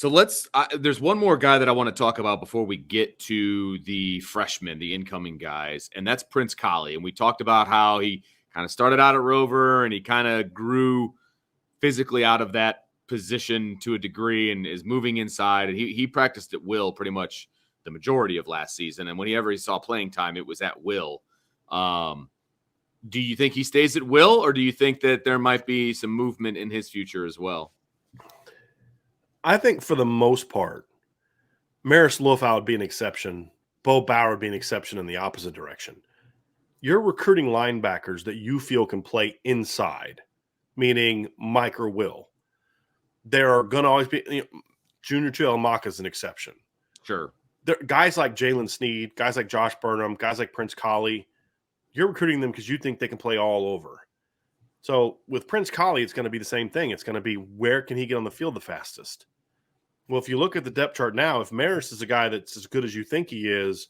So there's one more guy that I want to talk about before we get to the freshmen, the incoming guys, and that's Prince Kollie. And we talked about how he kind of started out at Rover and he kind of grew physically out of that position to a degree and is moving inside. And he practiced at will pretty much the majority of last season. And whenever he saw playing time, it was at will. Do you think he stays at will, or do you think that there might be some movement in his future as well? I think for the most part, Maris Lufau would be an exception. Bo Bauer would be an exception in the opposite direction. You're recruiting linebackers that you feel can play inside, meaning Mike or Will. There are going to always be Junior Tuihalamaka is an exception. Sure. Guys like Jalen Sneed, guys like Josh Burnham, guys like Prince Kollie, you're recruiting them because you think they can play all over. So with Prince Kollie, it's going to be the same thing. It's going to be where can he get on the field the fastest? Well, if you look at the depth chart now, if Maris is a guy that's as good as you think he is,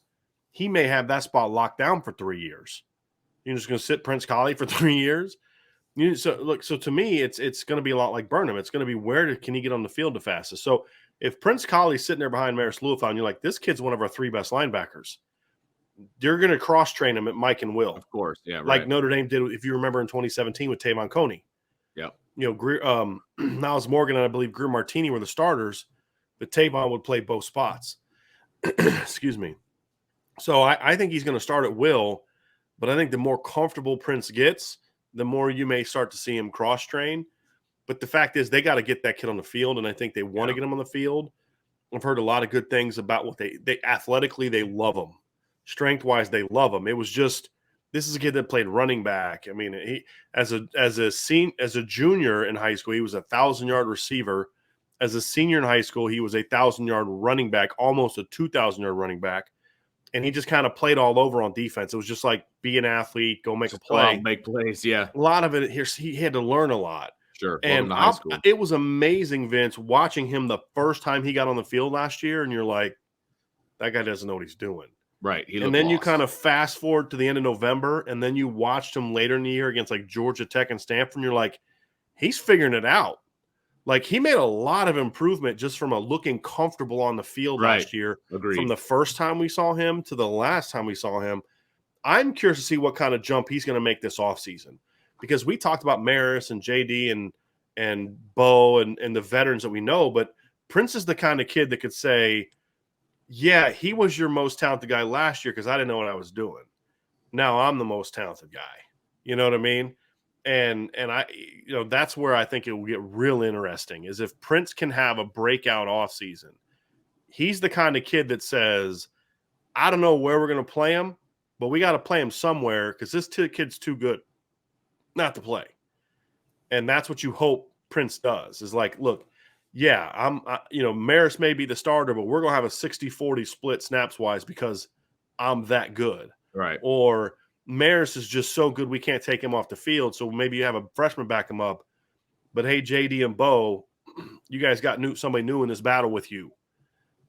he may have that spot locked down for 3 years. You're just going to sit Prince Kollie for 3 years? So to me, it's going to be a lot like Burnham. It's going to be where can he get on the field the fastest? So if Prince Collie's sitting there behind Maris Lufau and you're like, this kid's one of our 3 best linebackers, you're going to cross-train him at Mike and Will. Of course, yeah, right. Like Notre Dame did, if you remember, in 2017 with Tavon Coney. Yeah. Niles Morgan and I believe Greer Martini were the starters, but Tavon would play both spots. Excuse me. So I think he's going to start at will, but I think the more comfortable Prince gets, the more you may start to see him cross-train. But the fact is they got to get that kid on the field, and I think they want to get him on the field. I've heard a lot of good things about what they athletically, they love him. Strength-wise, they love him. It was just this is a kid that played running back. I mean, he as a junior in high school, he was a 1,000-yard receiver. As a senior in high school, he was a 1,000-yard running back, almost a 2,000-yard running back. And he just kind of played all over on defense. It was just like be an athlete, go make a play. Make plays, yeah. A lot of it here, he had to learn a lot. Sure. And high school. It was amazing, Vince, watching him the first time he got on the field last year. And you're like, that guy doesn't know what he's doing. Right. And then you kind of fast forward to the end of November, and then you watched him later in the year against like Georgia Tech and Stanford. And you're like, he's figuring it out. Like he made a lot of improvement just from looking comfortable on the field last year. Agreed. From the first time we saw him to the last time we saw him. I'm curious to see what kind of jump he's going to make this offseason, because we talked about Maris and JD and Bo and the veterans that we know, but Prince is the kind of kid that could say, yeah, he was your most talented guy last year because I didn't know what I was doing. Now I'm the most talented guy. You know what I mean? And I, that's where I think it will get real interesting is if Prince can have a breakout offseason. He's the kind of kid that says, I don't know where we're going to play him, but we got to play him somewhere because this kid's too good not to play. And that's what you hope Prince does is like, look, yeah, Maris may be the starter, but we're going to have a 60-40 split snaps wise because I'm that good. Right. Or Maris is just so good we can't take him off the field, so maybe you have a freshman back him up. But hey, JD and Bo, you guys got somebody new in this battle with you.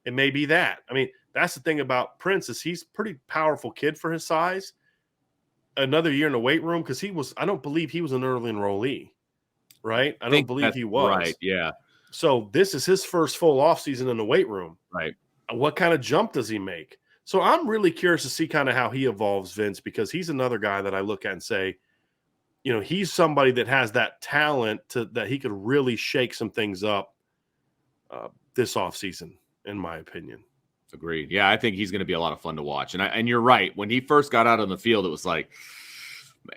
It may be that. I mean, that's the thing about Prince is he's a pretty powerful kid for his size. Another year in the weight room because I don't believe he was an early enrollee, right? I don't believe he was. Right, yeah. So this is his first full offseason in the weight room. Right. What kind of jump does he make? So I'm really curious to see kind of how he evolves, Vince, because he's another guy that I look at and say, he's somebody that has that talent that he could really shake some things up this offseason, in my opinion. Agreed. Yeah, I think he's going to be a lot of fun to watch. And you're right. When he first got out on the field, it was like,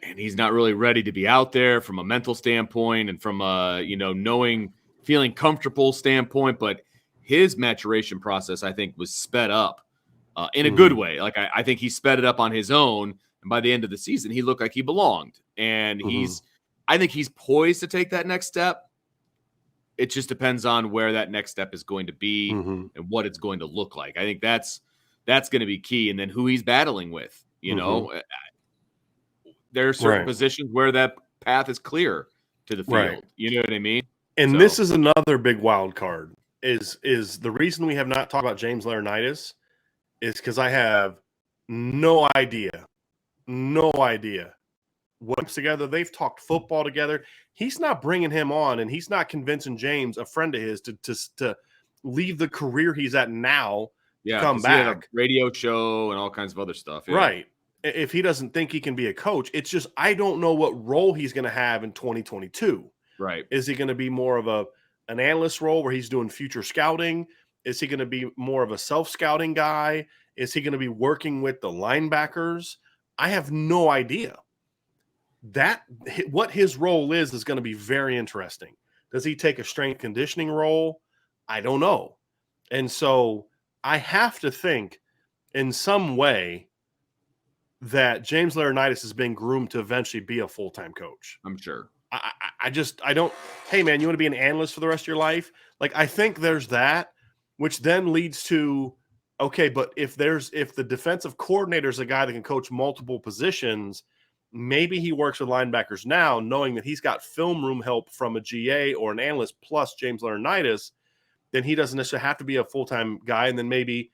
man, he's not really ready to be out there from a mental standpoint and from a, feeling comfortable standpoint. But his maturation process, I think, was sped up. In a good way. Like I think he sped it up on his own. And by the end of the season, he looked like he belonged. And I think he's poised to take that next step. It just depends on where that next step is going to be and what it's going to look like. I think that's going to be key. And then who he's battling with, there are certain positions where that path is clear to the field. Right. You know what I mean? And this is another big wild card is the reason we have not talked about James Laurinaitis is because I have no idea what's together. They've talked football together. He's not bringing him on, and he's not convincing James, a friend of his, to leave the career he's at now to Yeah, come because he had a back. radio show and all kinds of other stuff. Yeah. Right. If he doesn't think he can be a coach, it's just I don't know what role he's going to have in 2022. Right. Is he going to be more of an analyst role where he's doing future scouting? Is he going to be more of a self-scouting guy? Is he going to be working with the linebackers? I have no idea. What his role is going to be very interesting. Does he take a strength conditioning role? I don't know. And so I have to think in some way that James Laurinaitis has been groomed to eventually be a full-time coach. I'm sure. I don't, hey man, you want to be an analyst for the rest of your life? Like, I think there's that, which then leads to, okay, but if the defensive coordinator is a guy that can coach multiple positions, maybe he works with linebackers now, knowing that he's got film room help from a GA or an analyst plus James Laurinaitis, then he doesn't necessarily have to be a full-time guy. And then maybe,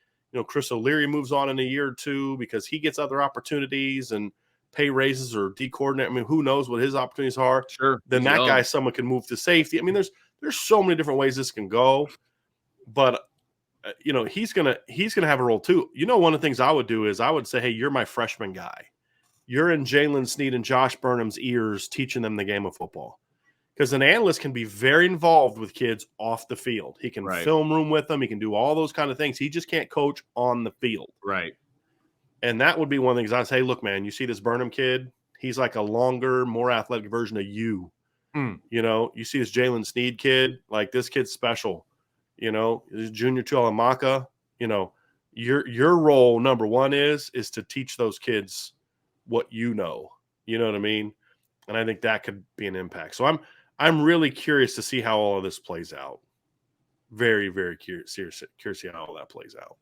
Chris O'Leary moves on in a year or two because he gets other opportunities and pay raises or D-coordinate. I mean, who knows what his opportunities are? Sure. Then that guy, someone can move to safety. I mean, there's so many different ways this can go, but he's gonna have a role too. One of the things I would do is I would say, hey, you're my freshman guy. You're in Jalen Sneed and Josh Burnham's ears, teaching them the game of football. Because an analyst can be very involved with kids off the field. He can film room with them. He can do all those kind of things. He just can't coach on the field. Right. And that would be one of the things I'd say, look, man, you see this Burnham kid? He's like a longer, more athletic version of you. You see this Jalen Sneed kid, like this kid's special. This Junior Tualamaka, your role, number one, is to teach those kids what you know. You know what I mean? And I think that could be an impact. So I'm really curious to see how all of this plays out. Very, very curious to see how all that plays out.